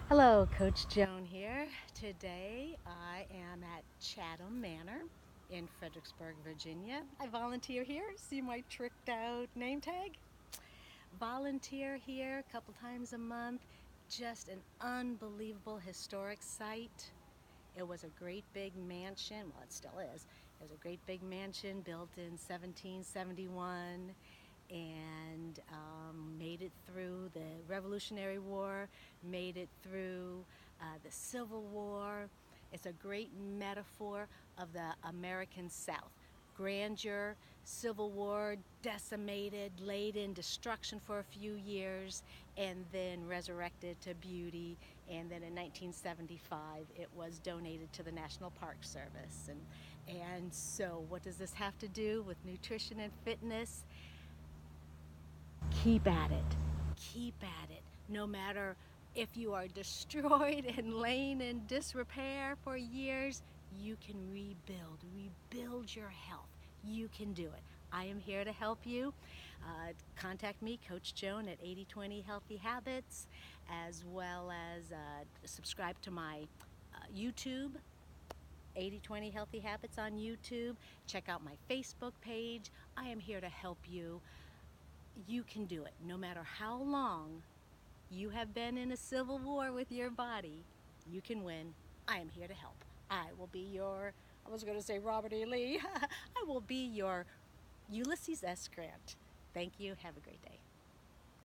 Hello, Coach Joan here. Today I am at Chatham Manor in Fredericksburg, Virginia. I volunteer here. See my tricked out name tag? Volunteer here a couple times a month. Just an unbelievable historic site. It was a great big mansion. Well, it still is. It was a great big mansion built in 1771 and made it through the Revolutionary War, made it through the Civil War. It's a great metaphor of the American South. Grandeur, Civil War, decimated, laid in destruction for a few years, and then resurrected to beauty. And then in 1975, it was donated to the National Park Service. And so, what does this have to do with nutrition and fitness? Keep at it. Keep at it. No matter if you are destroyed and laying in disrepair for years, you can rebuild. Rebuild your health. You can do it. I am here to help you. Contact me, Coach Joan, at 8020 Healthy Habits, as well as subscribe to my YouTube, 8020 Healthy Habits on YouTube. Check out my Facebook page. I am here to help you. You can do it. No matter how long you have been in a civil war with your body, you can win. I am here to help. I will be your, I was going to say Robert E. Lee. I will be your Ulysses S. Grant. Thank you. Have a great day.